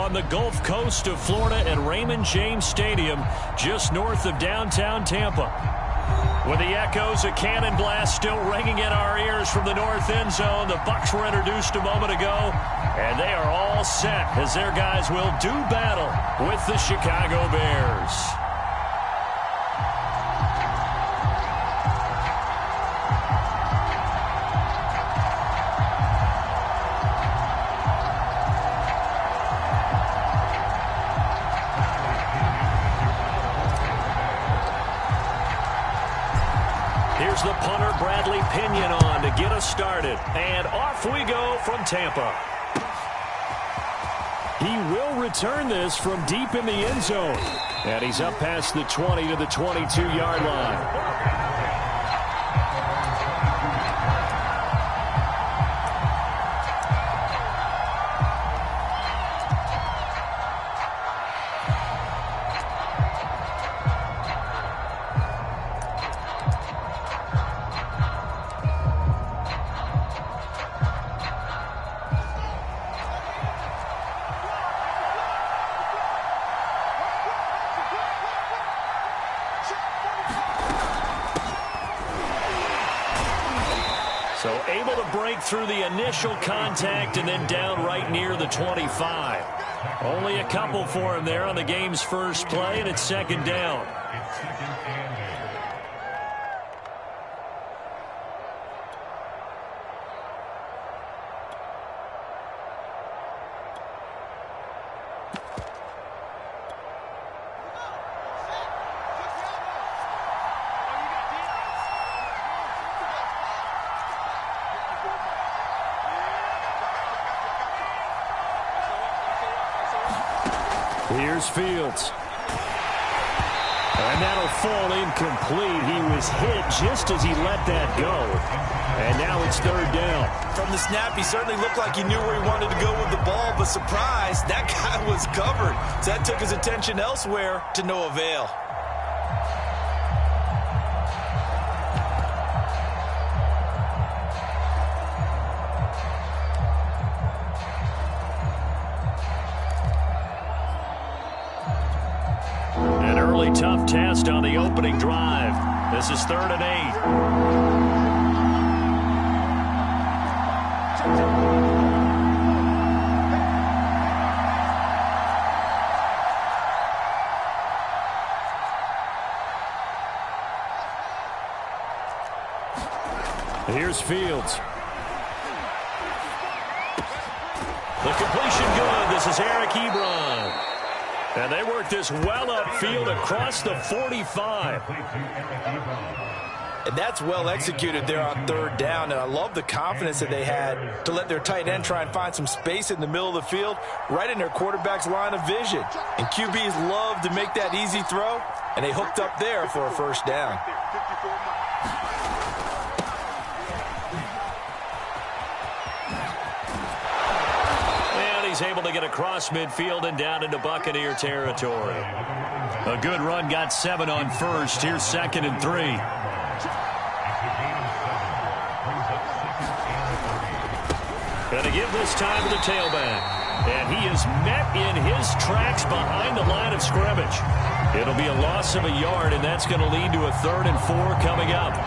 on the Gulf Coast of Florida at Raymond James Stadium, just north of downtown Tampa. With the echoes of cannon blast still ringing in our ears from the north end zone, the Bucs were introduced a moment ago, and they are all set as their guys will do battle with the Chicago Bears. Here's the punter, Bradley Pinion, on to get us started. And off we go from Tampa. He will return this from deep in the end zone. And he's up past the 20 to the 22-yard line. So able to break through the initial contact and then down right near the 25. Only a couple for him there on the game's first play, and it's second down. Here's Fields. And that'll fall incomplete. He was hit just as he let that go. And now it's third down. From the snap, he certainly looked like he knew where he wanted to go with the ball, but surprise, that guy was covered. So that took his attention elsewhere to no avail. Tough test on the opening drive. This is 3rd and 8. Here's Fields. The completion good. This is Eric Ebron. And they work this well upfield across the 45. And that's well executed there on third down. And I love the confidence that they had to let their tight end try and find some space in the middle of the field, right in their quarterback's line of vision. And QBs love to make that easy throw, and they hooked up there for a first down. Able to get across midfield and down into Buccaneer territory. A good run, got 7 on first. Here's 2nd and 3. Gonna give this time to the tailback. And he is met in his tracks behind the line of scrimmage. It'll be a loss of a yard, and that's going to lead to a 3rd and 4 coming up.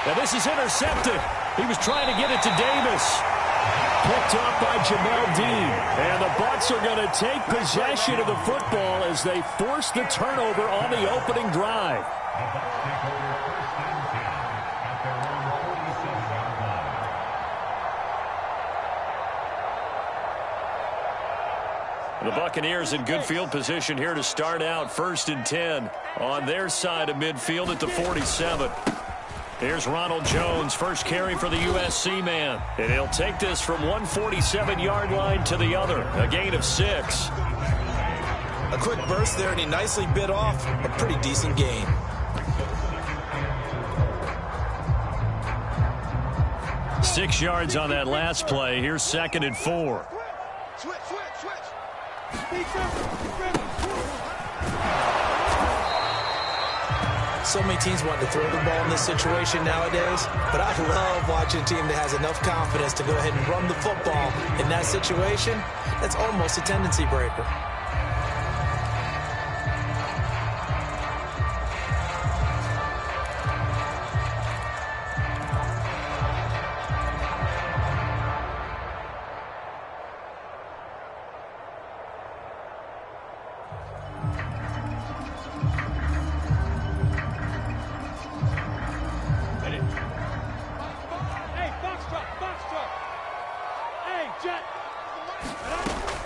Now this is intercepted. He was trying to get it to Davis. Picked up by Jamel Dean. And the Bucs are going to take possession of the football as they force the turnover on the opening drive. The Buccaneers in good field position here to start out. 1st and 10 on their side of midfield at the 47. Here's Ronald Jones, first carry for the USC man. And he'll take this from 147-yard line to the other. A gain of 6. A quick burst there, and he nicely bit off a pretty decent gain. 6 yards on that last play. Here's 2nd and 4. Switch. So many teams want to throw the ball in this situation nowadays, but I love watching a team that has enough confidence to go ahead and run the football in that situation. That's almost a tendency breaker.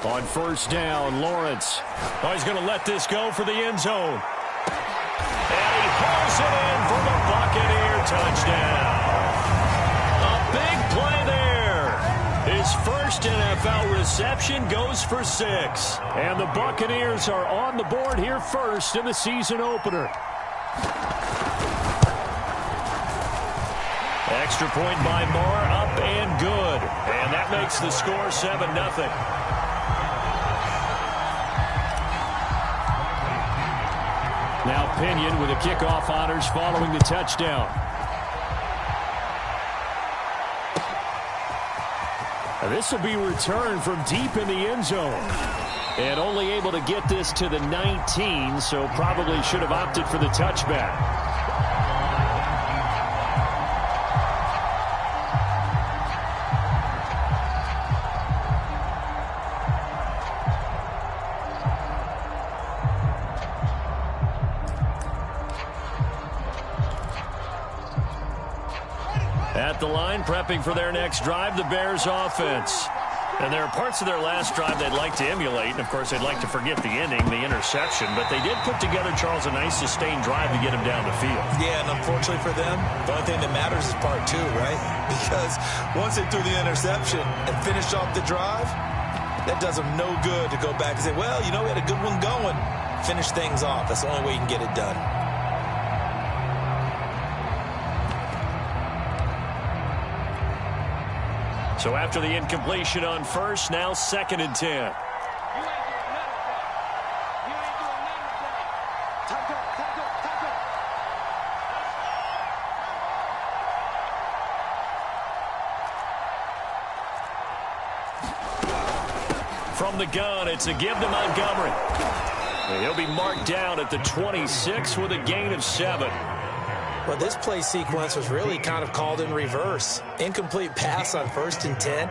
On 1st down, Lawrence. Oh, he's going to let this go for the end zone. And he hauls it in for the Buccaneer touchdown. A big play there. His first NFL reception goes for 6. And the Buccaneers are on the board here first in the season opener. Extra point by Moore, up and good. And that makes the score 7-0. Now Pinion with the kickoff honors following the touchdown. Now this will be returned from deep in the end zone. And only able to get this to the 19, so probably should have opted for the touchback. At the line, prepping for their next drive, the Bears offense. And there are parts of their last drive they'd like to emulate. And, of course, they'd like to forget the ending, the interception. But they did put together, Charles, a nice sustained drive to get him down the field. Yeah, and unfortunately for them, the only thing that matters is part 2, right? Because once they threw the interception and finished off the drive, that does them no good to go back and say, well, you know, we had a good one going. Finish things off. That's the only way you can get it done. So after the incompletion on 1st, now 2nd and 10. From the gun, it's a give to Montgomery. And he'll be marked down at the 26 with a gain of 7. Well, this play sequence was really kind of called in reverse. Incomplete pass on 1st and 10.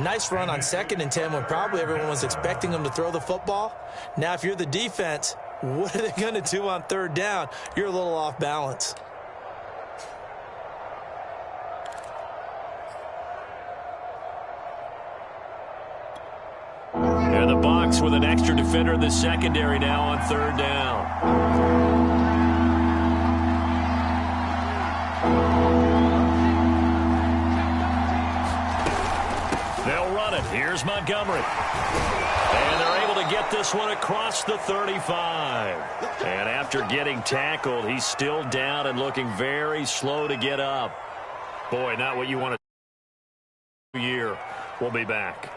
Nice run on 2nd and 10 when probably everyone was expecting them to throw the football. Now, if you're the defense, what are they going to do on 3rd down? You're a little off balance. And the box with an extra defender in the secondary now on 3rd down. They'll run it. Here's Montgomery. And they're able to get this one across the 35. And after getting tackled, he's still down and looking very slow to get up. Boy, not what you want to year. We'll be back.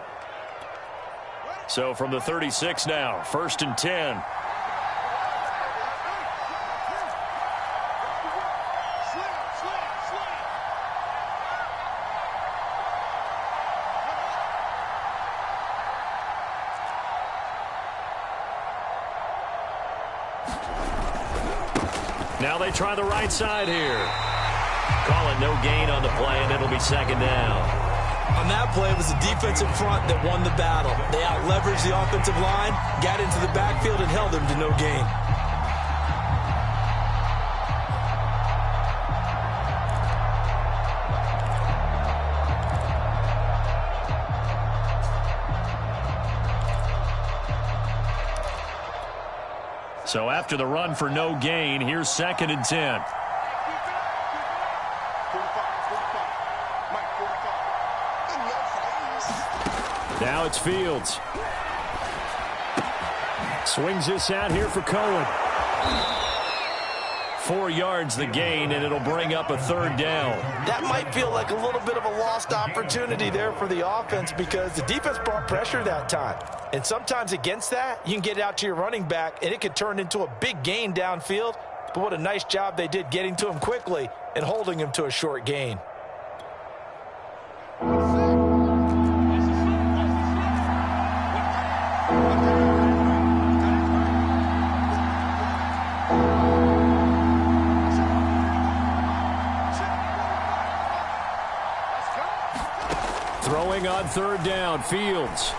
So from the 36 now, 1st and 10. Now they try the right side here. Call it no gain on the play, and it'll be 2nd down. On that play, it was the defensive front that won the battle. They out-leveraged the offensive line, got into the backfield, and held them to no gain. So after the run for no gain, here's 2nd and 10. Now it's Fields. Swings this out here for Cohen. 4 yards the gain, and it'll bring up a 3rd down. That might feel like a little bit of a lost opportunity there for the offense because the defense brought pressure that time. And sometimes against that, you can get it out to your running back, and it could turn into a big gain downfield. But what a nice job they did getting to him quickly and holding him to a short gain. Throwing on 3rd down, Fields.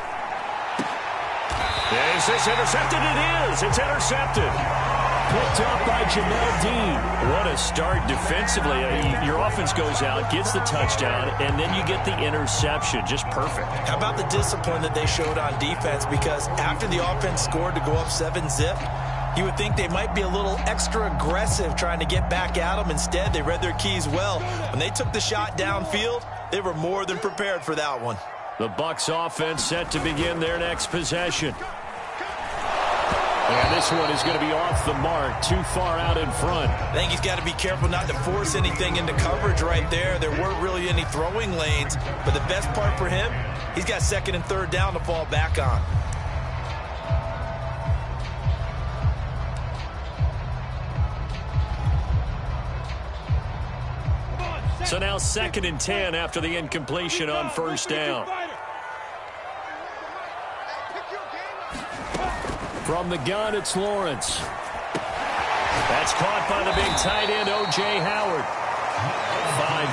Is this intercepted? It is. It's intercepted. Picked up by Jamel Dean. What a start defensively. Your offense goes out, gets the touchdown, and then you get the interception. Just perfect. How about the discipline that they showed on defense? Because after the offense scored to go up 7-zip, you would think they might be a little extra aggressive trying to get back at them. Instead, they read their keys well. When they took the shot downfield, they were more than prepared for that one. The Bucs offense set to begin their next possession. And this one is going to be off the mark, too far out in front. I think he's got to be careful not to force anything into coverage right there. There weren't really any throwing lanes, but the best part for him, he's got 2nd and 3rd down to fall back on. So now 2nd and 10 after the incompletion on 1st down. From the gun, it's Lawrence. That's caught by the big tight end, O.J. Howard.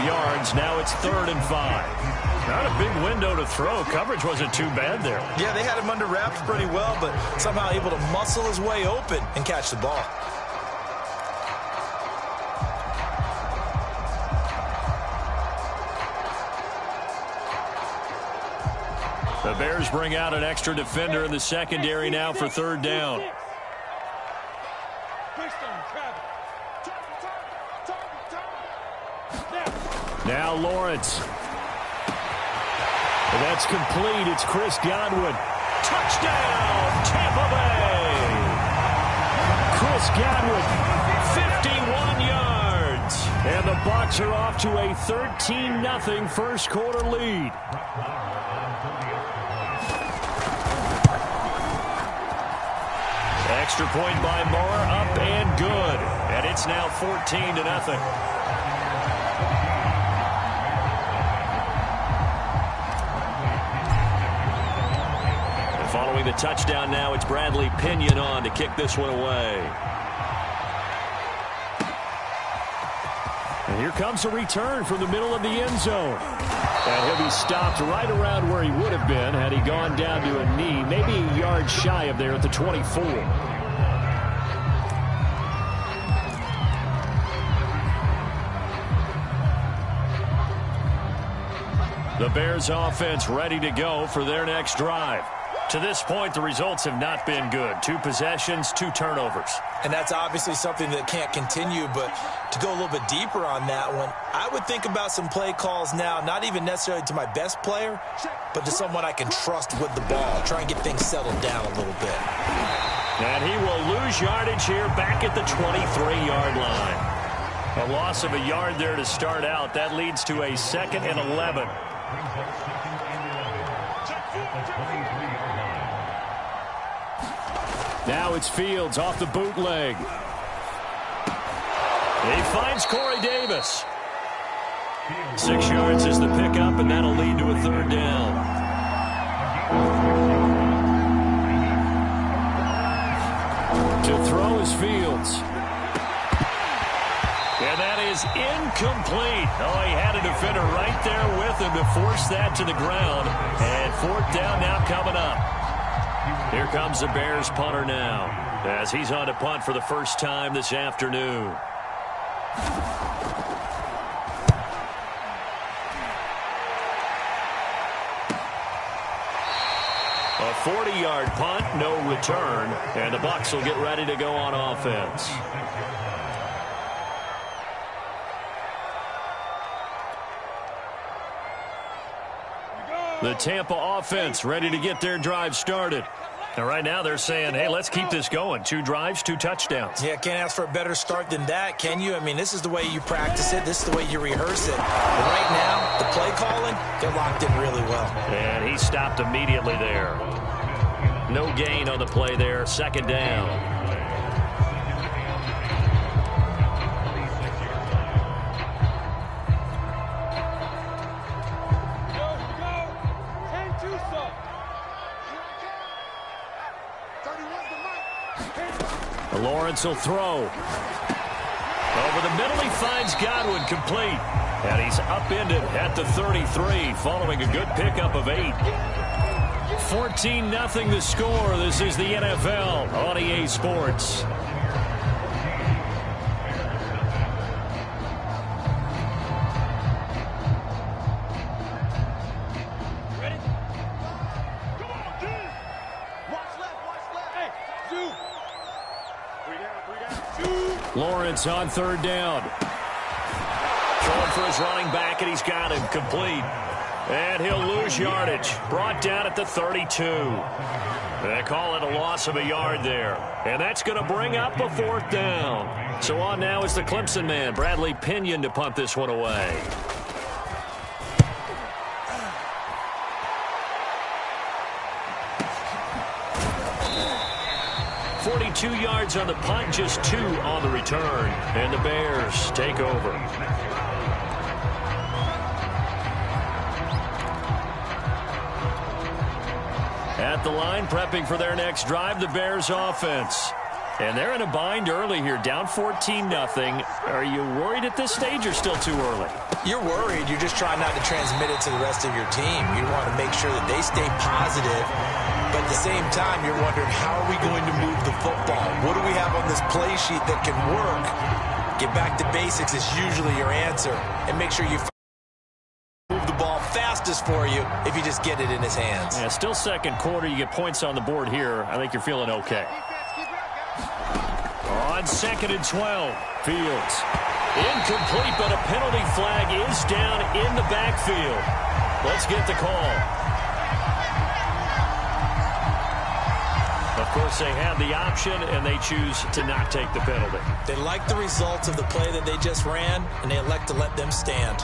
5 yards. Now it's 3rd and 5. Not a big window to throw. Coverage wasn't too bad there. Yeah, they had him under wraps pretty well, but somehow able to muscle his way open and catch the ball. The Bears bring out an extra defender in the secondary now for 3rd down. Now Lawrence. That's complete. It's Chris Godwin. Touchdown, Tampa Bay. Chris Godwin, 51 yards. And the Bucs are off to a 13-0 first quarter lead. Extra point by Moore, up and good. And it's now 14-0. And following the touchdown now, it's Bradley Pinion on to kick this one away. And here comes a return from the middle of the end zone. And he'll be stopped right around where he would have been had he gone down to a knee, maybe a yard shy of there at the 24. The Bears offense ready to go for their next drive. To this point, the results have not been good. 2 possessions, 2 turnovers. And that's obviously something that can't continue, but to go a little bit deeper on that one, I would think about some play calls now, not even necessarily to my best player, but to someone I can trust with the ball. Try and get things settled down a little bit. And he will lose yardage here back at the 23-yard line. A loss of a yard there to start out. That leads to a 2nd and 11. Now it's Fields off the bootleg. He finds Corey Davis. 6 yards is the pickup, and that'll lead to a 3rd down. To throw is Fields. And that is incomplete. Oh, he had a defender right there with him to force that to the ground. And 4th down now coming up. Here comes the Bears punter now, as he's on to punt for the first time this afternoon. A 40-yard punt, no return, and the Bucs will get ready to go on offense. The Tampa offense ready to get their drive started. And right now they're saying, hey, let's keep this going. 2 drives, 2 touchdowns. Yeah, can't ask for a better start than that, can you? I mean, this is the way you practice it. This is the way you rehearse it. But right now, the play calling, they're locked in really well. And he stopped immediately there. No gain on the play there. 2nd down. Lawrence will throw. Over the middle, he finds Godwin complete. And he's upended at the 33 following a good pickup of 8. 14-0 the score. This is the NFL on EA Sports. Ready? Come on, dude. Watch left. Hey, Zoo. Lawrence on 3rd down. Throwing for his running back, and he's got him complete. And he'll lose yardage. Brought down at the 32. They call it a loss of a yard there. And that's going to bring up a 4th down. So on now is the Clemson man, Bradley Pinion, to punt this one away. Two yards on the punt, just 2 on the return. And the Bears take over. At the line, prepping for their next drive, the Bears offense. And they're in a bind early here, down 14-0. Are you worried at this stage or still too early? You're worried. You're just trying not to transmit it to the rest of your team. You want to make sure that they stay positive. But at the same time, you're wondering, how are we going to move the football? What do we have on this play sheet that can work? Get back to basics is usually your answer. And make sure you move the ball fastest for you if you just get it in his hands. Yeah, still 2nd quarter. You get points on the board here. I think you're feeling okay. On 2nd and 12, Fields. Incomplete, but a penalty flag is down in the backfield. Let's get the call. Of course, they have the option, and they choose to not take the penalty. They like the results of the play that they just ran, and they elect to let them stand.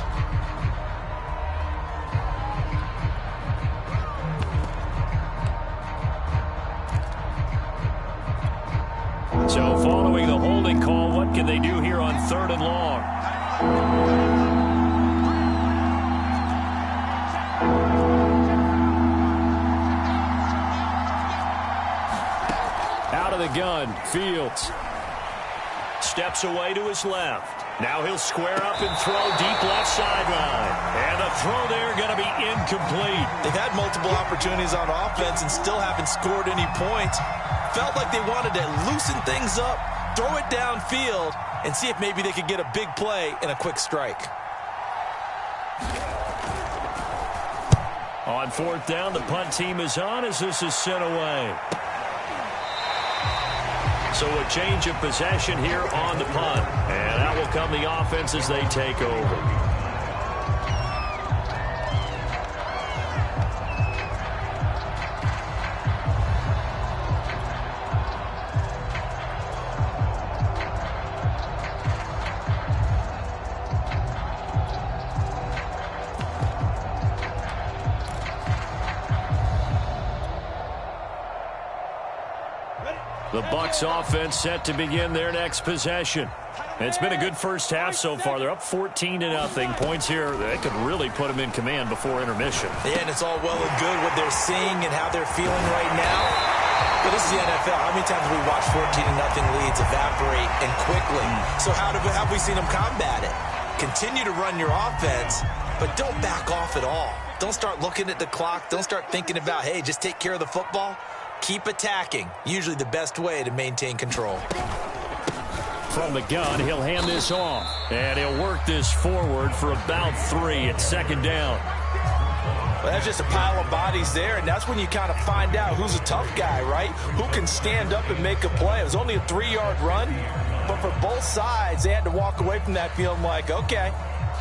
So following the holding call, what can they do here on 3rd and long? Out of the gun, Fields. Steps away to his left. Now he'll square up and throw deep left sideline. And the throw there going to be incomplete. They've had multiple opportunities on offense and still haven't scored any points. Felt like they wanted to loosen things up, throw it downfield, and see if maybe they could get a big play and a quick strike. On 4th down, the punt team is on as this is sent away. So a change of possession here on the punt. And out will come the offense as they take over. The Bucs offense set to begin their next possession. It's been a good first half so far. They're up 14-0. Points here, they could really put them in command before intermission. Yeah, and it's all well and good what they're seeing and how they're feeling right now. But this is the NFL. How many times have we watched 14-0 leads evaporate and quickly? So how have we seen them combat it? Continue to run your offense, but don't back off at all. Don't start looking at the clock. Don't start thinking about, hey, just take care of the football. Keep attacking. Usually the best way to maintain control. From the gun, he'll hand this off. And he'll work this forward for about 3 at 2nd down. Well, that's just a pile of bodies there, and that's when you kind of find out who's a tough guy, right? Who can stand up and make a play. It was only a 3-yard run, but for both sides, they had to walk away from that feeling like, okay,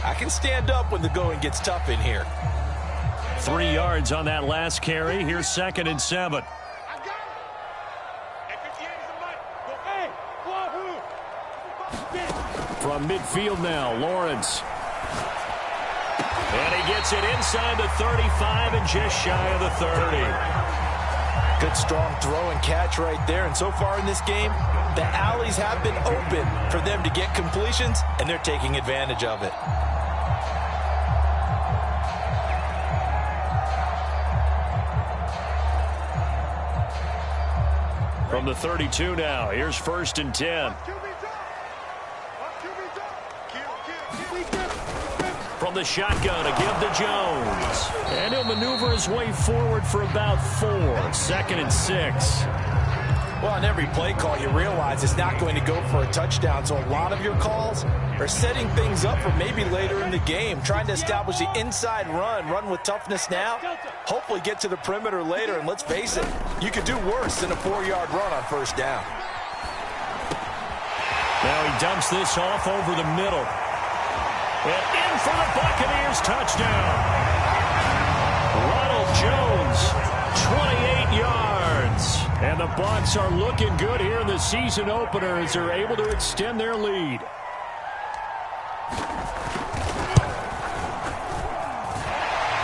I can stand up when the going gets tough in here. 3 yards on that last carry. Here's 2nd and 7. From midfield now, Lawrence. And he gets it inside the 35 and just shy of the 30. Good strong throw and catch right there. And so far in this game, the alleys have been open for them to get completions, and they're taking advantage of it. From the 32 now, here's 1st and 10. From the shotgun, a give to Jones. And he'll maneuver his way forward for about 4. 2nd and 6. Well, on every play call, you realize it's not going to go for a touchdown. So a lot of your calls are setting things up for maybe later in the game, trying to establish the inside run with toughness now, hopefully get to the perimeter later. And let's face it, you could do worse than a 4-yard run on 1st down. Now he dumps this off over the middle. And in for the Buccaneers touchdown. Ronald Jones, 28 yards. And the Bucs are looking good here in the season opener as they're able to extend their lead.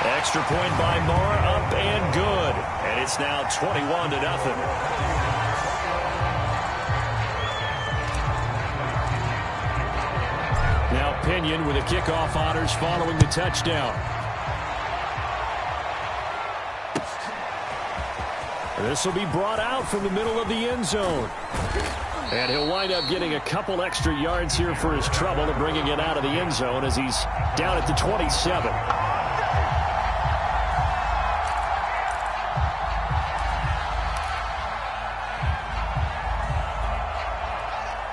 Extra point by Moore, up and good. And it's now 21-0. Now Pinion with a kickoff honors following the touchdown. This will be brought out from the middle of the end zone. And he'll wind up getting a couple extra yards here for his trouble and bringing it out of the end zone as he's down at the 27.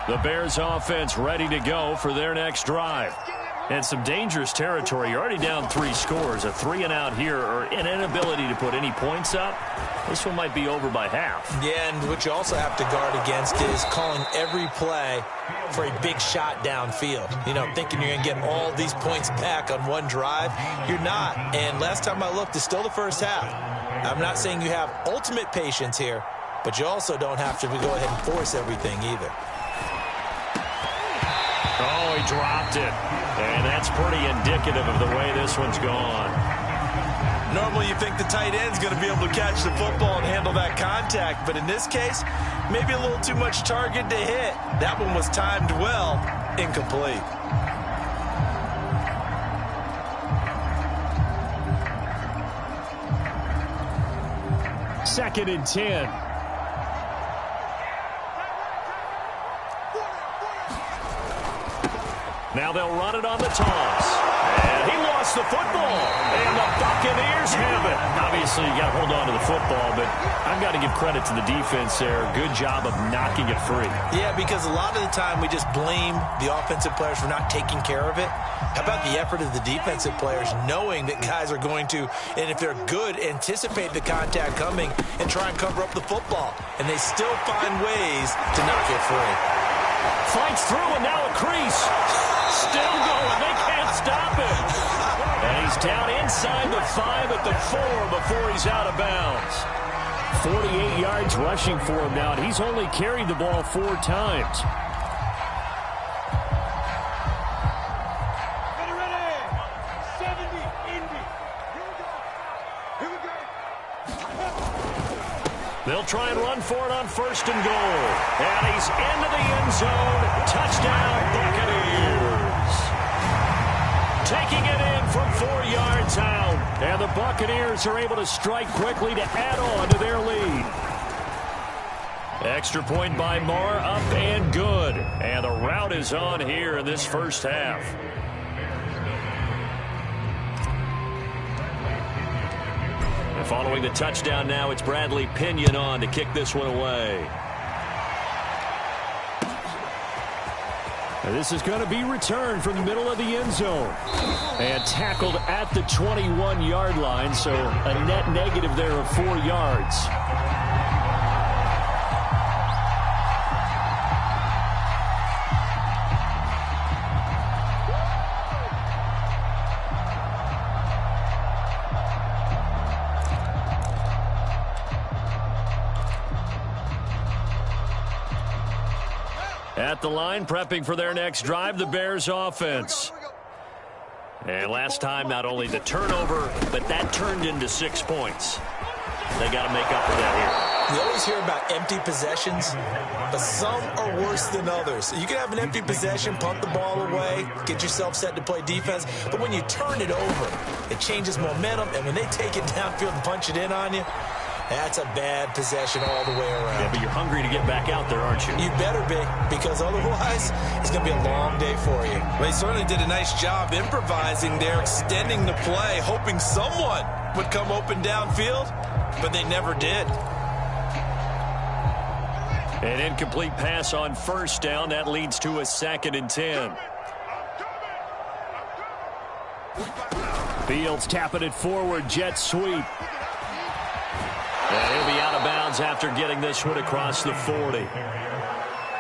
The Bears offense ready to go for their next drive. And some dangerous territory. You're already down 3 scores. A 3-and-out here or an inability to put any points up. This one might be over by half. Yeah, and what you also have to guard against is calling every play for a big shot downfield. You know, thinking you're going to get all these points back on one drive. You're not. And last time I looked, it's still the first half. I'm not saying you have ultimate patience here, but you also don't have to go ahead and force everything either. Oh, he dropped it. And that's pretty indicative of the way this one's gone. Normally you think the tight end's going to be able to catch the football and handle that contact, but in this case, maybe a little too much target to hit. That one was timed well, incomplete. Second and 10. Now they'll run it on the toss. And he lost the football. And the Buccaneers have it. Obviously, you got to hold on to the football, but I've got to give credit to the defense there. Good job of knocking it free. Yeah, because a lot of the time we just blame the offensive players for not taking care of it. How about the effort of the defensive players knowing that guys are going to, and if they're good, anticipate the contact coming and try and cover up the football. And they still find ways to knock it free. Fights through, and now a crease. Still going. They can't stop him. And he's down inside the 5 at the 4 before he's out of bounds. 48 yards rushing for him now, and he's only carried the ball 4 times. Ready. 70, Indy. Here we go. They'll try and run for it on 1st and goal. And he's into the end zone. Touchdown, Buccaneers. Taking it in from 4 yards out. And the Buccaneers are able to strike quickly to add on to their lead. Extra point by Moore, up and good. And the rout is on here in this first half. And following the touchdown now, it's Bradley Pinion on to kick this one away. And this is going to be returned from the middle of the end zone. And tackled at the 21-yard line, so a net negative there of 4 yards. At the line, prepping for their next drive, the Bears offense. And last time, not only the turnover, but that turned into 6 points. They got to make up for that here. You always hear about empty possessions, but some are worse than others. You can have an empty possession, punt the ball away, get yourself set to play defense, but when you turn it over, it changes momentum, and when they take it downfield and punch it in on you, that's a bad possession all the way around. Yeah, but you're hungry to get back out there, aren't you? You better be, because otherwise it's going to be a long day for you. They certainly did a nice job improvising there, extending the play, hoping someone would come open downfield, but they never did. An incomplete pass on first down. That leads to a 2nd and 10. Fields tapping it forward. Jet sweep. And he'll be out of bounds after getting this one across the 40.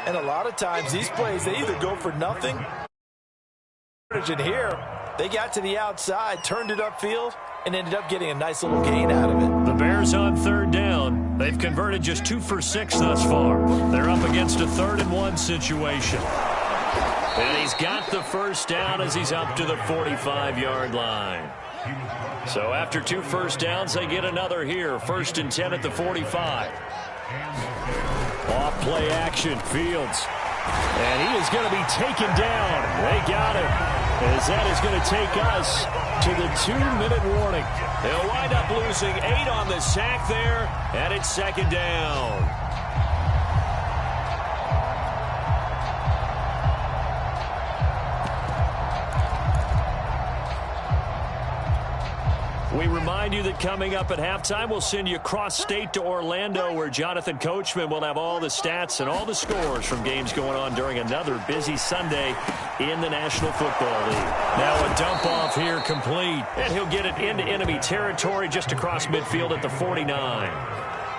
And a lot of times these plays, they either go for nothing. And here, they got to the outside, turned it upfield, and ended up getting a nice little gain out of it. The Bears on 3rd down. They've converted just 2 for 6 thus far. They're up against a 3rd and 1 situation. And he's got the first down as he's up to the 45-yard line. So after 2 first downs, they get another here. 1st and 10 at the 45. Off play action, Fields. And he is going to be taken down. They got him. As that is going to take us to the 2-minute warning. They'll wind up losing 8 on the sack there, and it's 2nd down. We remind you that coming up at halftime, we'll send you cross-state to Orlando, where Jonathan Coachman will have all the stats and all the scores from games going on during another busy Sunday in the National Football League. Now a dump-off here complete, and he'll get it into enemy territory just across midfield at the 49.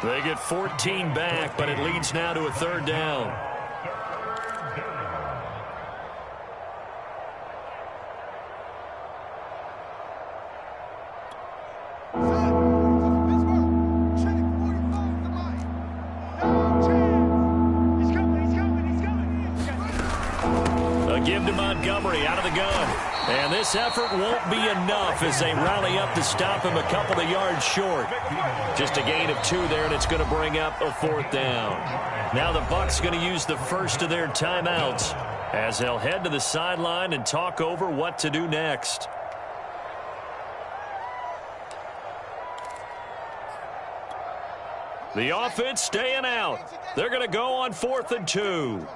They get 14 back, but it leads now to a 3rd down. Give to Montgomery out of the gun. And this effort won't be enough as they rally up to stop him a couple of yards short. Just a gain of 2 there, and it's going to bring up a 4th down. Now the Bucs going to use the first of their timeouts as they'll head to the sideline and talk over what to do next. The offense staying out. They're going to go on 4th and 2.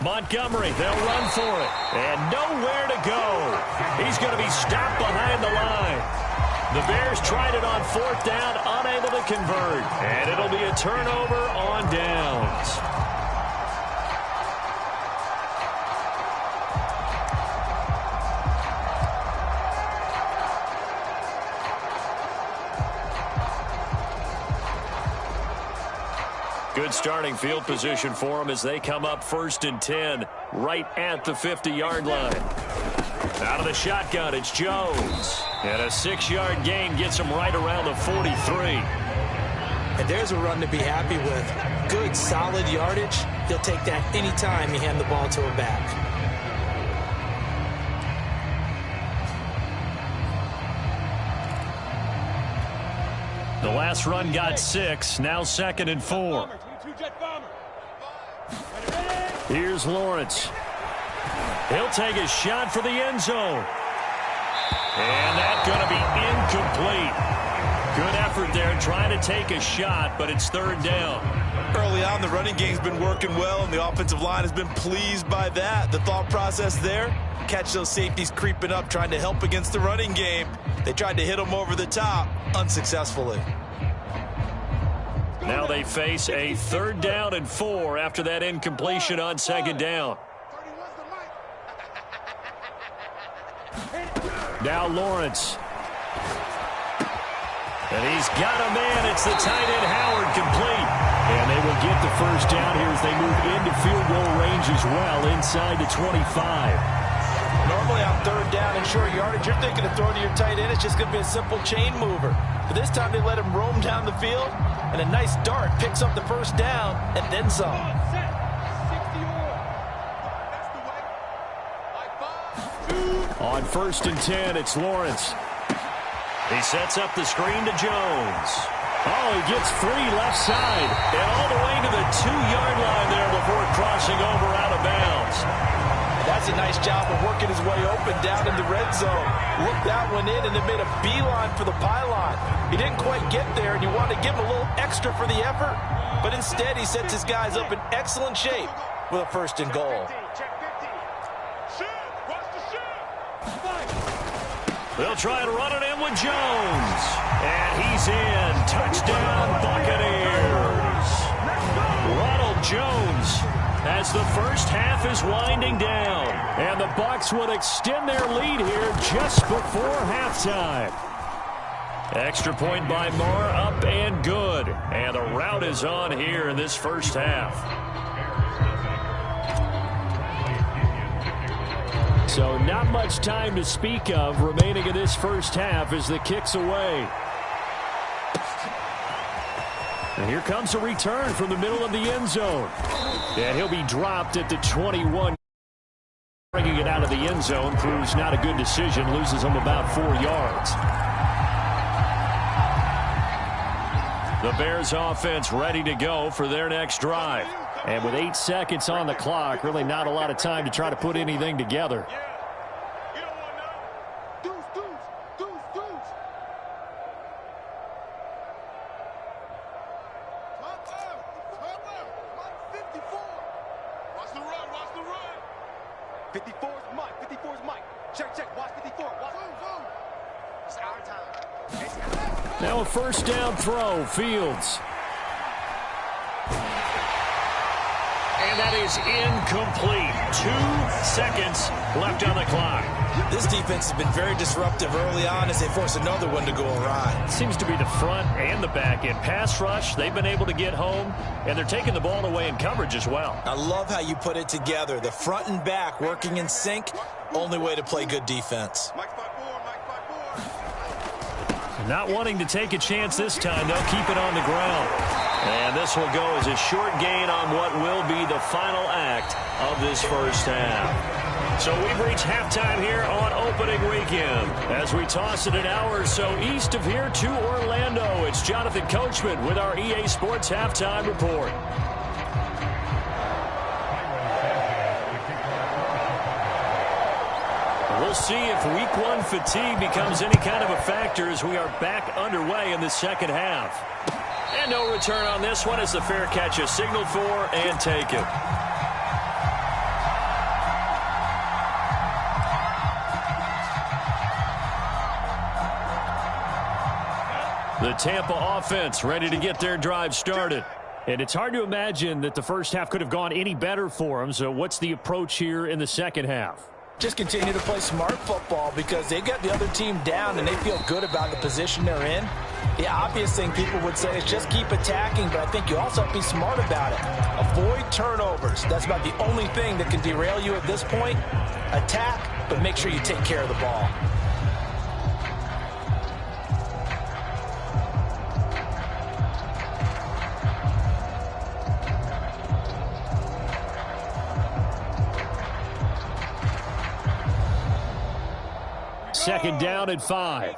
Montgomery, they'll run for it. And nowhere to go. He's going to be stopped behind the line. The Bears tried it on 4th down, unable to convert. And it'll be a turnover on downs. Good starting field position for them as they come up 1st and 10 right at the 50-yard line. Out of the shotgun, it's Jones. And a 6-yard gain gets him right around the 43. And there's a run to be happy with. Good, solid yardage. He'll take that any time you hand the ball to a back. The last run got 6, now 2nd and 4. Here's Lawrence. He'll take a shot for the end zone. And that's going to be incomplete. Good effort there trying to take a shot, but it's 3rd down. Early on, the running game's been working well, and the offensive line has been pleased by that. The thought process there, catch those safeties creeping up, trying to help against the running game. They tried to hit them over the top, unsuccessfully. Now they face a 3rd down and 4 after that incompletion on 2nd down. Now Lawrence. And he's got a man. It's the tight end Howard complete. And they will get the first down here as they move into field goal range as well inside the 25. Normally on third down and short yardage, you're thinking of throwing to your tight end. It's just going to be a simple chain mover. But this time they let him roam down the field, and a nice dart picks up the first down and then some. On 1st and 10, it's Lawrence. He sets up the screen to Jones. Oh, he gets 3 left side. And all the way to the 2-yard line there before crossing over out of bounds. That's a nice job of working his way open down in the red zone. Looked that one in and then made a beeline for the pylon. He didn't quite get there, and you want to give him a little extra for the effort. But instead, he sets his guys up in excellent shape with a 1st and goal. They'll try and run it in with Jones. And he's in. Touchdown, Buccaneers. Ronald Jones, as the first half is winding down. And the Bucs would extend their lead here just before halftime. Extra point by Marr, up and good. And the rout is on here in this first half. So not much time to speak of remaining in this first half as the kick's away. And here comes a return from the middle of the end zone. And he'll be dropped at the 21. Bringing it out of the end zone proves not a good decision. Loses him about 4 yards. The Bears offense ready to go for their next drive. And with 8 seconds on the clock, really not a lot of time to try to put anything together. Now a 1st down throw, Fields. And that is incomplete. 2 seconds left on the clock. This defense has been very disruptive early on as they force another one to go awry. Seems to be the front and the back end. Pass rush, they've been able to get home, and they're taking the ball away in coverage as well. I love how you put it together. The front and back working in sync, only way to play good defense. Not wanting to take a chance this time, they'll keep it on the ground. And this will go as a short gain on what will be the final act of this first half. So we've reached halftime here on opening weekend. As we toss it an hour or so east of here to Orlando, it's Jonathan Coachman with our EA Sports Halftime Report. We'll see if week 1 fatigue becomes any kind of a factor as we are back underway in the second half. And no return on this one as the fair catch is signaled for and taken. The Tampa offense ready to get their drive started. And it's hard to imagine that the first half could have gone any better for them. So what's the approach here in the second half? Just continue to play smart football because they got the other team down and they feel good about the position they're in. The obvious thing people would say is just keep attacking, but I think you also have to be smart about it. Avoid turnovers. That's about the only thing that can derail you at this point. Attack, but make sure you take care of the ball. Second down and 5.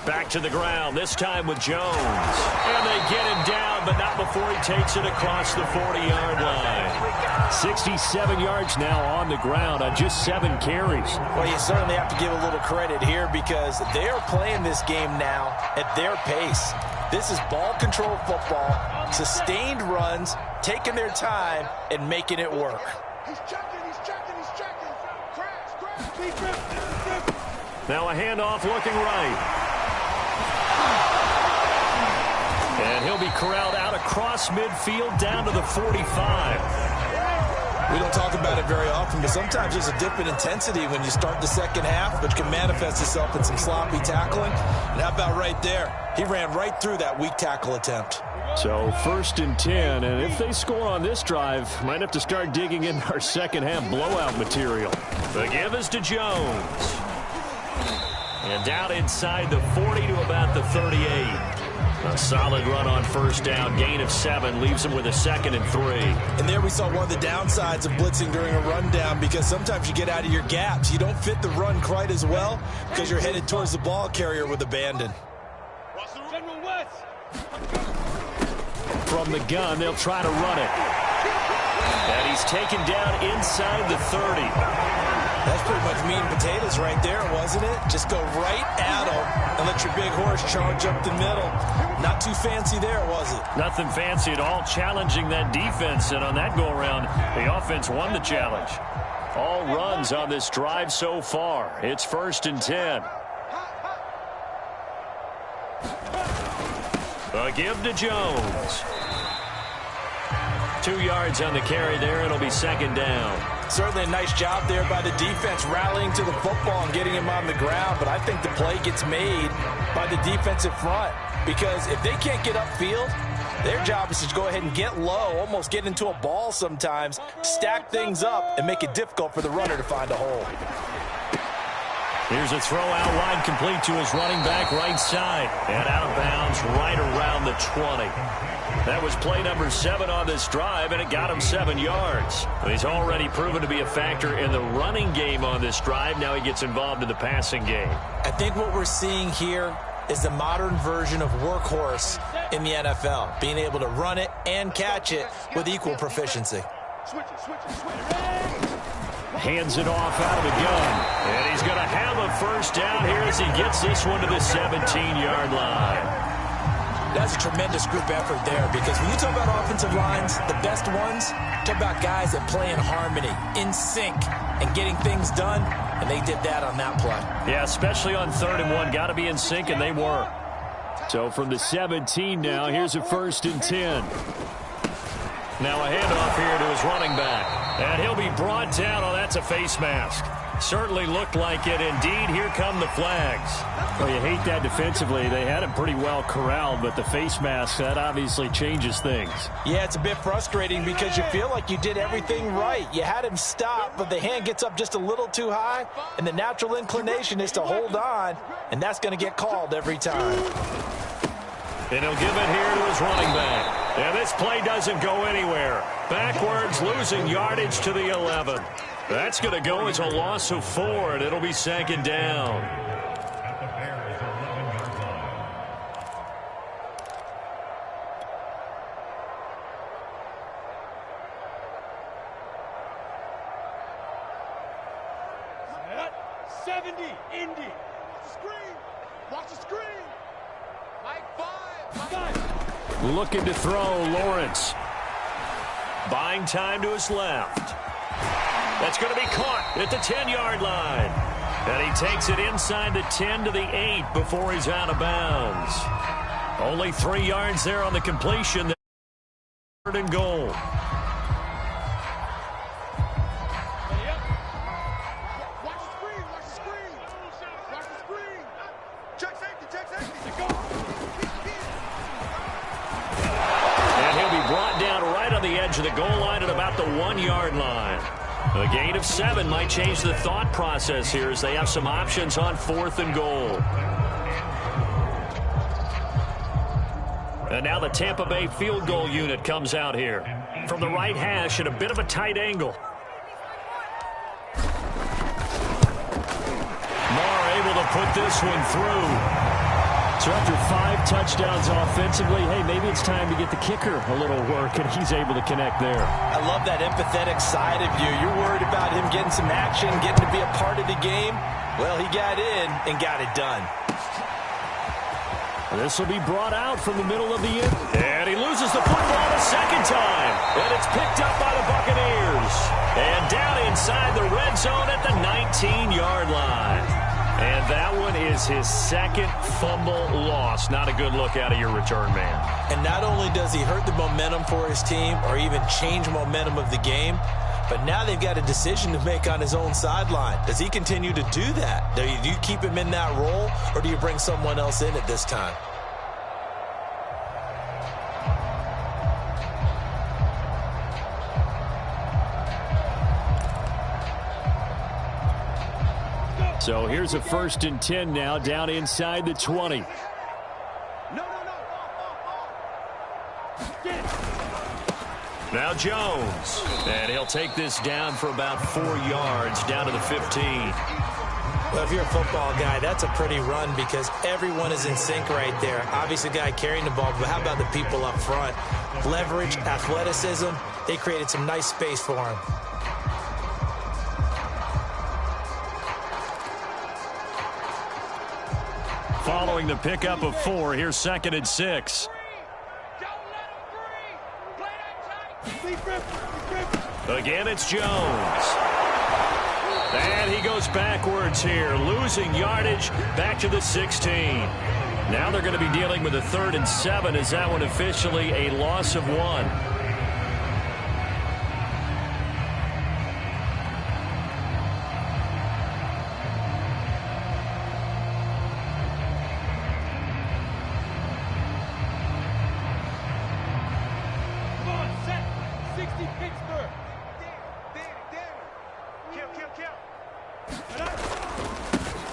Back to the ground, this time with Jones. And they get him down, but not before he takes it across the 40-yard line. 67 yards now on the ground on just 7 carries. Well, you certainly have to give a little credit here because they are playing this game now at their pace. This is ball control football, sustained runs, taking their time, and making it work. He's checking. Crash. Now a handoff looking right. And he'll be corralled out across midfield down to the 45. We don't talk about it very often, but sometimes there's a dip in intensity when you start the second half, which can manifest itself in some sloppy tackling. And how about right there? He ran right through that weak tackle attempt. So 1st and 10, and if they score on this drive, might have to start digging in our second half blowout material. The give is to Jones. And down inside the 40 to about the 38. A solid run on 1st down. Gain of 7 leaves him with a 2nd and 3. And there we saw one of the downsides of blitzing during a rundown, because sometimes you get out of your gaps. You don't fit the run quite as well because you're headed towards the ball carrier with abandon. From the gun, they'll try to run it. And he's taken down inside the 30. That's pretty much meat and potatoes right there, wasn't it? Just go right at him and let your big horse charge up the middle. Not too fancy there, was it? Nothing fancy at all, challenging that defense. And on that go-around, the offense won the challenge. All runs on this drive so far. It's 1st and 10. A give to Jones. 2 yards on the carry there. It'll be 2nd down. Certainly a nice job there by the defense, rallying to the football and getting him on the ground. But I think the play gets made by the defensive front, because if they can't get upfield, their job is to go ahead and get low, almost get into a ball sometimes, stack things up, and make it difficult for the runner to find a hole. Here's a throw out wide, complete to his running back right side. And out of bounds right around the 20. That was play number 7 on this drive, and it got him 7 yards. He's already proven to be a factor in the running game on this drive. Now he gets involved in the passing game. I think what we're seeing here is the modern version of workhorse in the NFL, being able to run it and catch it with equal proficiency. Hands it off out of the gun. And he's going to have a 1st down here as he gets this one to the 17-yard line. That's a tremendous group effort there, because when you talk about offensive lines, the best ones, talk about guys that play in harmony, in sync, and getting things done, and they did that on that play. Yeah, especially on 3rd and 1. Got to be in sync, and they were. So from the 17 now, here's a 1st and 10. Now a handoff here to his running back. And he'll be brought down. Oh, that's a face mask. Certainly looked like it. Indeed, here come the flags. Well, you hate that defensively. They had him pretty well corralled, but the face mask, that obviously changes things. Yeah, it's a bit frustrating because you feel like you did everything right. You had him stop, but the hand gets up just a little too high, and the natural inclination is to hold on, and that's going to get called every time. And he'll give it here to his running back. And this play doesn't go anywhere. Backwards, losing yardage to the 11. That's going to go as a loss of 4, and it'll be 2nd down. Set. 70, Indy. Watch the screen. Watch the screen. Mike 5. Looking to throw, Lawrence. Buying time to his left. That's going to be caught at the 10-yard line. And he takes it inside the 10 to the 8 before he's out of bounds. Only 3 yards there on the completion. 3rd and goal. Watch the screen. Watch the screen. Watch the screen. Check safety. Check safety. Go. And he'll be brought down right on the edge of the goal line at about the 1-yard line. A gain of 7 might change the thought process here as they have some options on 4th and goal. And now the Tampa Bay field goal unit comes out here from the right hash at a bit of a tight angle. Moore able to put this one through. So after 5 touchdowns offensively, hey, maybe it's time to get the kicker a little work, and he's able to connect there. I love that empathetic side of you. You're worried about him getting some action, getting to be a part of the game. Well, he got in and got it done. This will be brought out from the middle of the end. And he loses the football a 2nd time. And it's picked up by the Buccaneers. And down inside the red zone at the 19-yard line. And that one is his 2nd fumble loss. Not a good look out of your return man. And not only does he hurt the momentum for his team or even change momentum of the game, but now they've got a decision to make on his own sideline. Does he continue to do that? Do you keep him in that role, or do you bring someone else in at this time? So here's a 1st and 10 now down inside the 20. Now Jones, and he'll take this down for about 4 yards down to the 15. Well, if you're a football guy, that's a pretty run because everyone is in sync right there. Obviously, the guy carrying the ball, but how about the people up front? Leverage, athleticism, they created some nice space for him. Following the pickup of 4, here's 2nd and 6. Again, it's Jones. And he goes backwards here, losing yardage back to the 16. Now they're going to be dealing with a 3rd and 7. Is that one officially a loss of 1?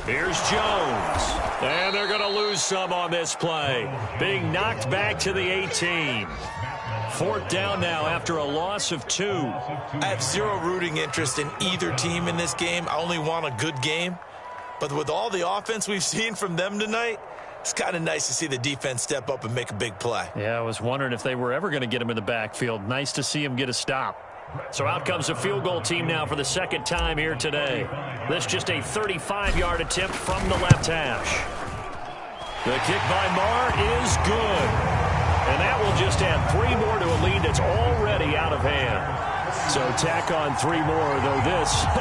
Here's Jones. And they're going to lose some on this play. Being knocked back to the 18. 4th down now after a loss of 2. I have zero rooting interest in either team in this game. I only want a good game. But with all the offense we've seen from them tonight, it's kind of nice to see the defense step up and make a big play. Yeah, I was wondering if they were ever going to get him in the backfield. Nice to see him get a stop. So out comes a field goal team now for the 2nd time here today. This just a 35-yard attempt from the left hash. The kick by Marr is good. And that will just add 3 more to a lead that's already out of hand. So tack on 3 more, though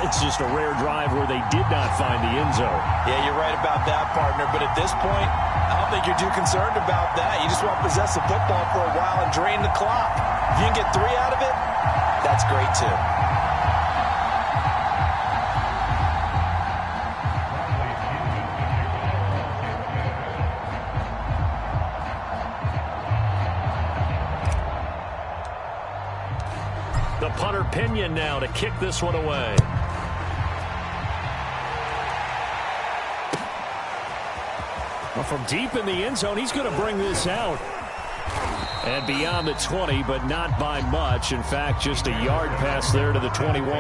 it's just a rare drive where they did not find the end zone. Yeah, you're right about that, partner. But at this point, I don't think you're too concerned about that. You just want to possess the football for a while and drain the clock. If you can get 3 out of it, that's great, too. The punter Pinion now to kick this one away. Well, from deep in the end zone, he's going to bring this out. And beyond the 20, but not by much. In fact, just a yard pass there to the 21.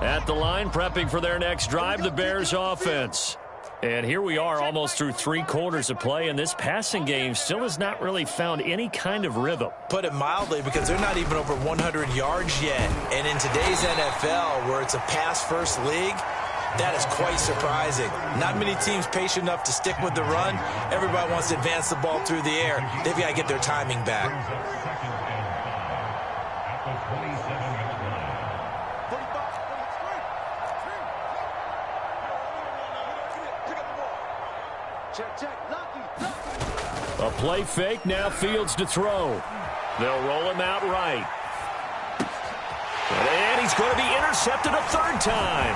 At the line, prepping for their next drive, the Bears offense. And here we are almost through 3 quarters of play, and this passing game still has not really found any kind of rhythm. Put it mildly, because they're not even over 100 yards yet. And in today's NFL, where it's a pass-first league, that is quite surprising. Not many teams patient enough to stick with the run. Everybody wants to advance the ball through the air. They've got to get their timing back. A play fake, now Fields to throw. They'll roll him out right. And he's going to be intercepted a 3rd time.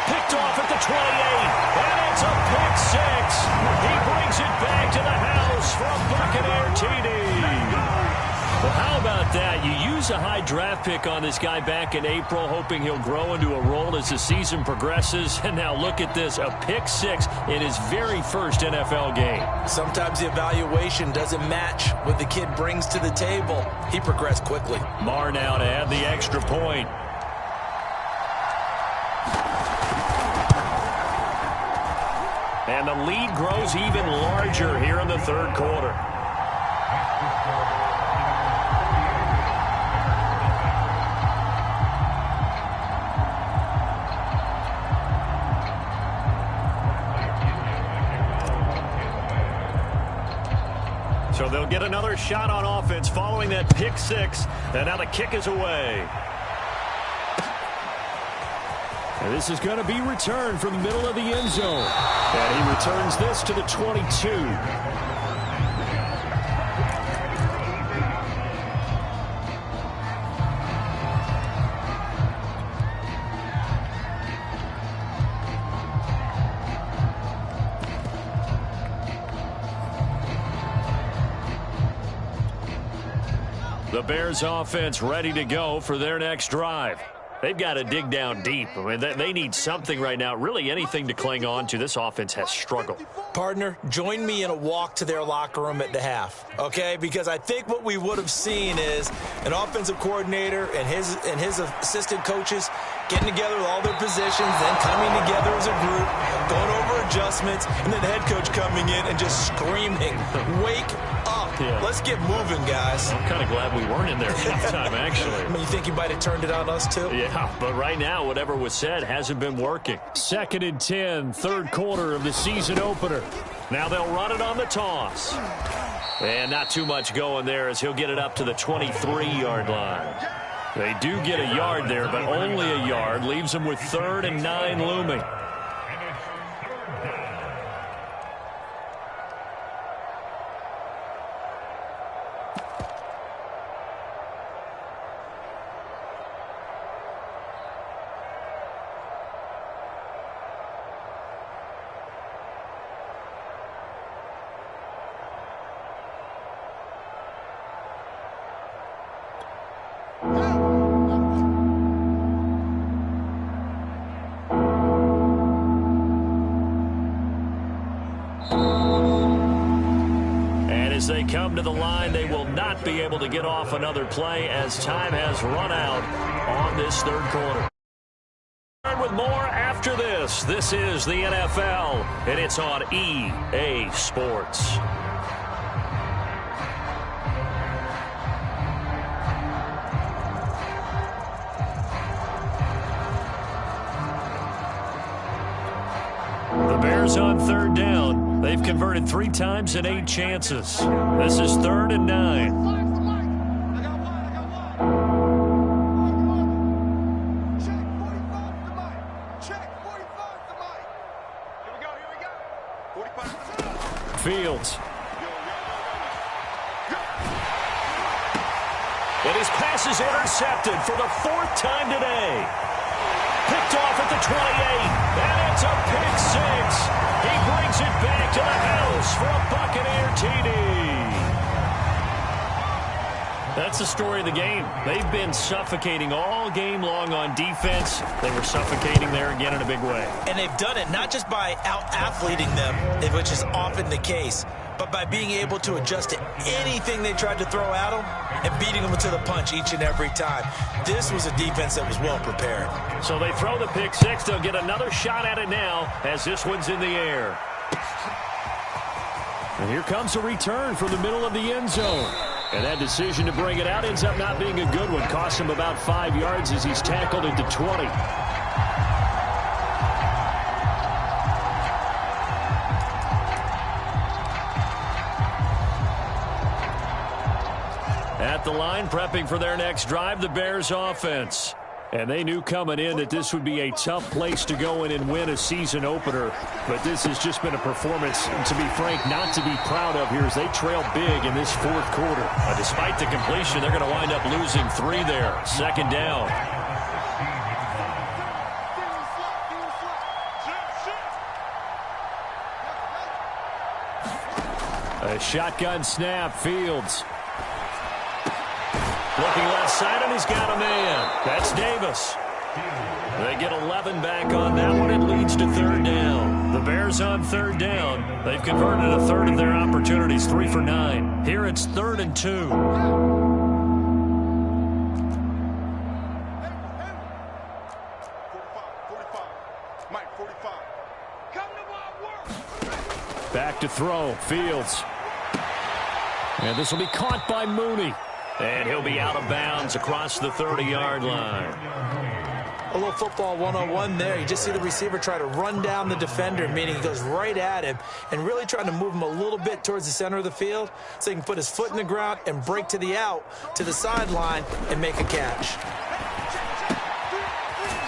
Picked off at the 28. And it's a pick 6. He brings it back to the house for a Buccaneer TD. Well, how about that? You use a high draft pick on this guy back in April, hoping he'll grow into a role as the season progresses. And now look at this, a pick 6 in his very first NFL game. Sometimes the evaluation doesn't match what the kid brings to the table. He progressed quickly. Marr now to add the extra point. And the lead grows even larger here in the 3rd quarter. So they'll get another shot on offense following that pick 6. And now the kick is away. And this is going to be returned from the middle of the end zone. And he returns this to the 22. The Bears offense ready to go for their next drive. They've got to dig down deep. I mean, they need something right now, really anything to cling on to. This offense has struggled. Partner, join me in a walk to their locker room at the half, okay? Because I think what we would have seen is an offensive coordinator and his assistant coaches getting together with all their positions, then coming together as a group, going over adjustments, and then the head coach coming in and just screaming, "Wake up. Yeah. Let's get moving, guys." I'm kind of glad we weren't in there at halftime, actually. I mean, you think you might have turned it on us, too? Yeah, but right now, whatever was said hasn't been working. 2nd and 10, third quarter of the season opener. Now they'll run it on the toss. And not too much going there as he'll get it up to the 23-yard line. They do get a yard there, but only a yard. Leaves them with 3rd and 9 looming. They come to the line. They will not be able to get off another play as time has run out on this third quarter. With more after this. This is the NFL, and it's on EA Sports. The Bears on 3rd down. They've converted 3 times in 8 chances. This is 3rd and 9. Fields. And his pass is intercepted for the 4th time today. Picked off at the 28, and it's a pick 6. He brings it back to the house for a Buccaneer TD. That's the story of the game. They've been suffocating all game long on defense. They were suffocating there again in a big way. And they've done it not just by out-athleting them, which is often the case, but by being able to adjust to anything they tried to throw at them and beating them to the punch each and every time. This was a defense that was well prepared. So they throw the pick 6. They'll get another shot at it now as this one's in the air. And here comes a return from the middle of the end zone. And that decision to bring it out ends up not being a good one. Cost him about 5 yards as he's tackled into 20. At the line, prepping for their next drive, the Bears offense. And they knew coming in that this would be a tough place to go in and win a season opener. But this has just been a performance, to be frank, not to be proud of here as they trail big in this 4th quarter. Despite the completion, they're going to wind up losing 3 there. 2nd down. A shotgun snap, Fields. Looking left side, and he's got a man. That's Davis. They get 11 back on that one. It leads to 3rd down. The Bears on 3rd down. They've converted a 1/3 of their opportunities, 3 for 9. Here it's 3rd and 2. Back to throw, Fields. And this will be caught by Mooney. And he'll be out of bounds across the 30-yard line. A little football 101 there. You just see the receiver try to run down the defender, meaning he goes right at him and really trying to move him a little bit towards the center of the field so he can put his foot in the ground and break to the out, to the sideline, and make a catch.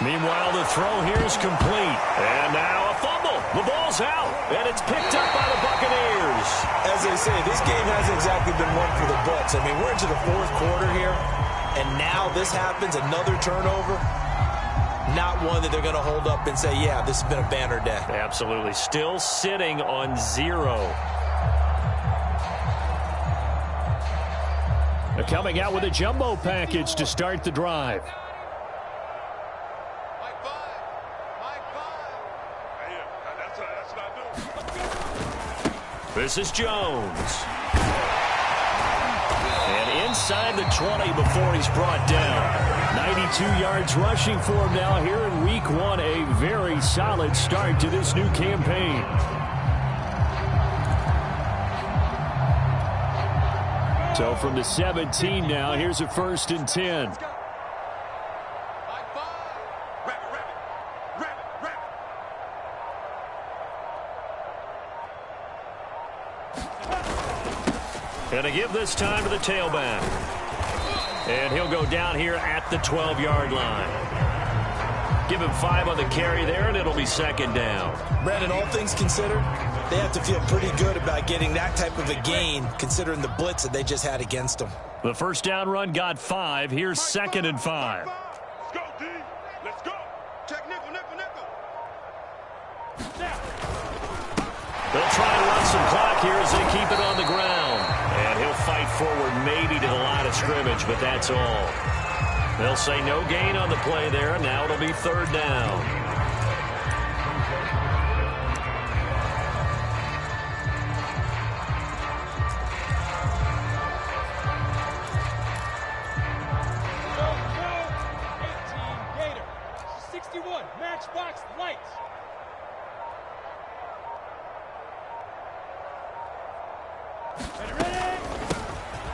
Meanwhile, the throw here is complete. And now a fumble. The ball's out, and it's picked up by the Buccaneers. As they say, this game hasn't exactly been one for the Bucs. I mean, we're into the 4th quarter here, and now this happens, another turnover. Not one that they're going to hold up and say, yeah, this has been a banner day. Absolutely. Still sitting on 0. Coming out with a jumbo package to start the drive. This is Jones. And inside the 20 before he's brought down. 92 yards rushing for him now here in week 1. A very solid start to this new campaign. So from the 17 now, here's a 1st and 10. And a give this time to the tailback. And he'll go down here at the 12-yard line. Give him 5 on the carry there, and it'll be 2nd down. Brandon, all things considered, they have to feel pretty good about getting that type of a gain, considering the blitz that they just had against them. The 1st down run got 5. Here's 2nd and 5. Let's go, D. Let's go. Check nickel, nickel, nickel. They'll try and run some clock here as they keep it on the ground. And he'll fight forward maybe to the line of scrimmage, but that's all. They'll say no gain on the play there. Now it'll be 3rd down.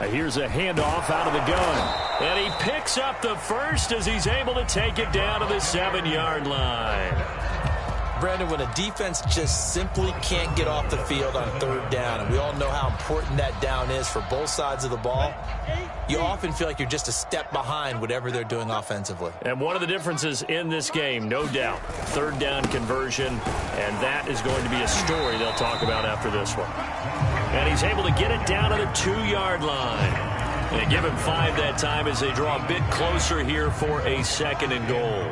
Here's a handoff out of the gun. And he picks up the 1st as he's able to take it down to the 7-yard line. Brandon, when a defense just simply can't get off the field on 3rd down, and we all know how important that down is for both sides of the ball, you often feel like you're just a step behind whatever they're doing offensively. And one of the differences in this game, no doubt, 3rd down conversion, and that is going to be a story they'll talk about after this one. And he's able to get it down to the 2-yard line. They give him 5 that time as they draw a bit closer here for a 2nd and goal.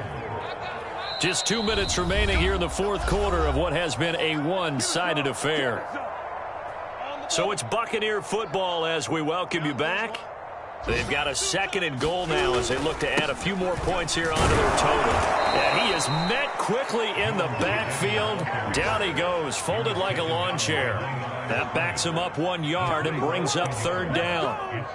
Just 2 minutes remaining here in the 4th quarter of what has been a one-sided affair. So it's Buccaneer football as we welcome you back. They've got a 2nd and goal now as they look to add a few more points here onto their total. And he is met quickly in the backfield. Down he goes, folded like a lawn chair. That backs him up 1 yard and brings up 3rd down.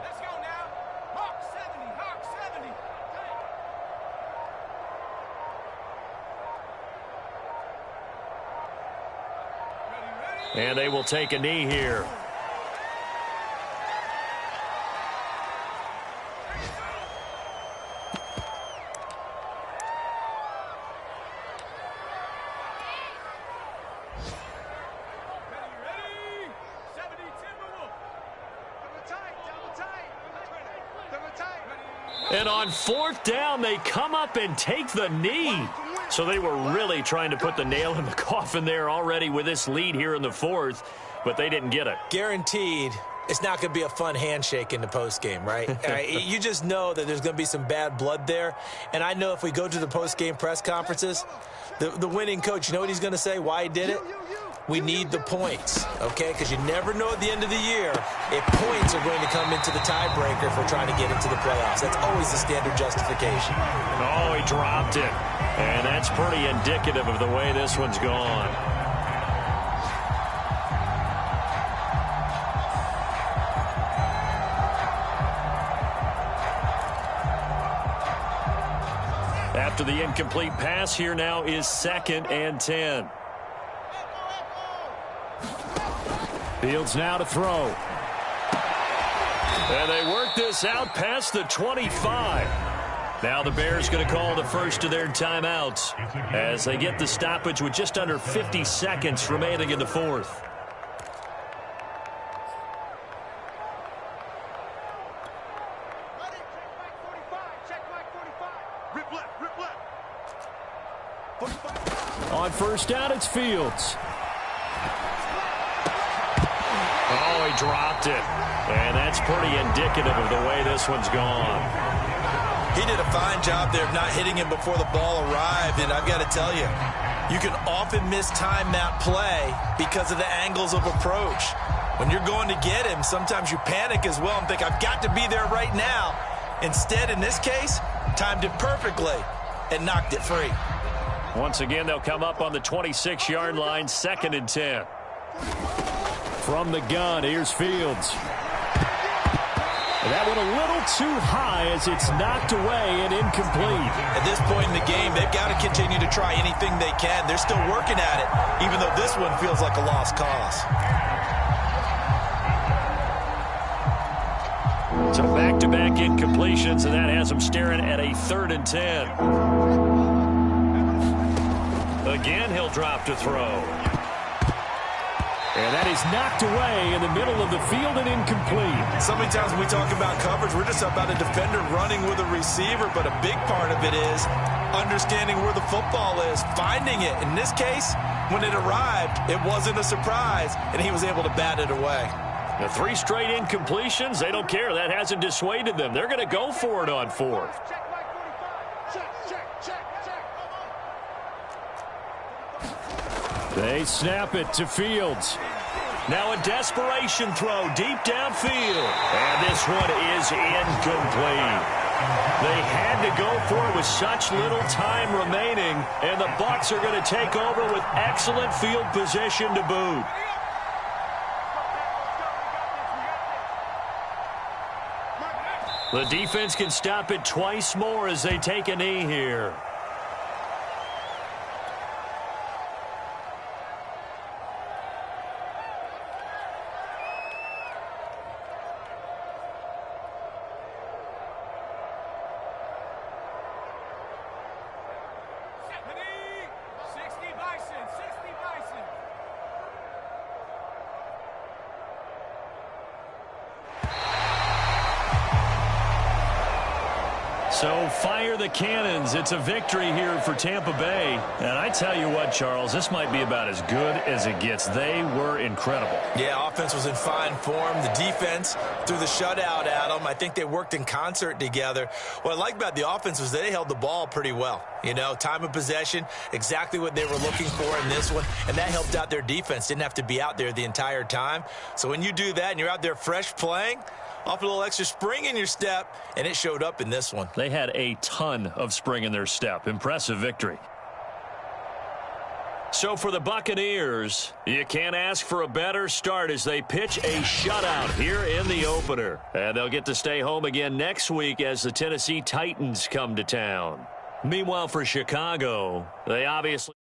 Let's go now. Hawk 70, Hawk 70. And they will take a knee here. And on 4th down, they come up and take the knee. So they were really trying to put the nail in the coffin there already with this lead here in the 4th, but they didn't get it. Guaranteed, it's not going to be a fun handshake in the postgame, right? You just know that there's going to be some bad blood there. And I know if we go to the postgame press conferences, the winning coach, you know what he's going to say, why he did it? We need the points, okay? Because you never know at the end of the year if points are going to come into the tiebreaker for trying to get into the playoffs. That's always the standard justification. Oh, he dropped it. And that's pretty indicative of the way this one's gone. After the incomplete pass, here now is 2nd and 10. Fields now to throw. And they work this out past the 25. Now the Bears going to call the first of their timeouts as they get the stoppage with just under 50 seconds remaining in the 4th. On 1st down, it's Fields. Oh, he dropped it. And that's pretty indicative of the way this one's gone. He did a fine job there of not hitting him before the ball arrived. And I've got to tell you, You can often mistime that play because of the angles of approach. When you're going to get him, sometimes you panic as well and think, I've got to be there right now. Instead, in this case, timed it perfectly and knocked it free. Once again, they'll come up on the 26-yard line, 2nd and 10. From the gun, here's Fields. That one a little too high as it's knocked away and incomplete. At this point in the game, they've got to continue to try anything they can. They're still working at it, even though this one feels like a lost cause. So back-to-back incompletions, and that has them staring at a 3rd and 10. Again, he'll drop to throw. And that is knocked away in the middle of the field and incomplete. So many times when we talk about coverage, we're just about a defender running with a receiver, but a big part of it is understanding where the football is, finding it. In this case, when it arrived, it wasn't a surprise, and he was able to bat it away. The 3 straight incompletions, they don't care. That hasn't dissuaded them. They're going to go for it on 4th. They snap it to Fields. Now a desperation throw deep downfield. And this one is incomplete. They had to go for it with such little time remaining, and the Bucs are going to take over with excellent field position to boot. The defense can stop it twice more as they take a knee here. So fire the cannons. It's a victory here for Tampa Bay. And I tell you what, Charles, this might be about as good as it gets. They were incredible. Yeah, offense was in fine form. The defense threw the shutout at them. I think they worked in concert together. What I like about the offense was they held the ball pretty well. You know, time of possession, exactly what they were looking for in this one. And that helped out their defense. Didn't have to be out there the entire time. So when you do that and you're out there fresh playing, off a little extra spring in your step, and it showed up in this one. They had a ton of spring in their step. Impressive victory. So for the Buccaneers, you can't ask for a better start as they pitch a shutout here in the opener. And they'll get to stay home again next week as the Tennessee Titans come to town. Meanwhile, for Chicago, they obviously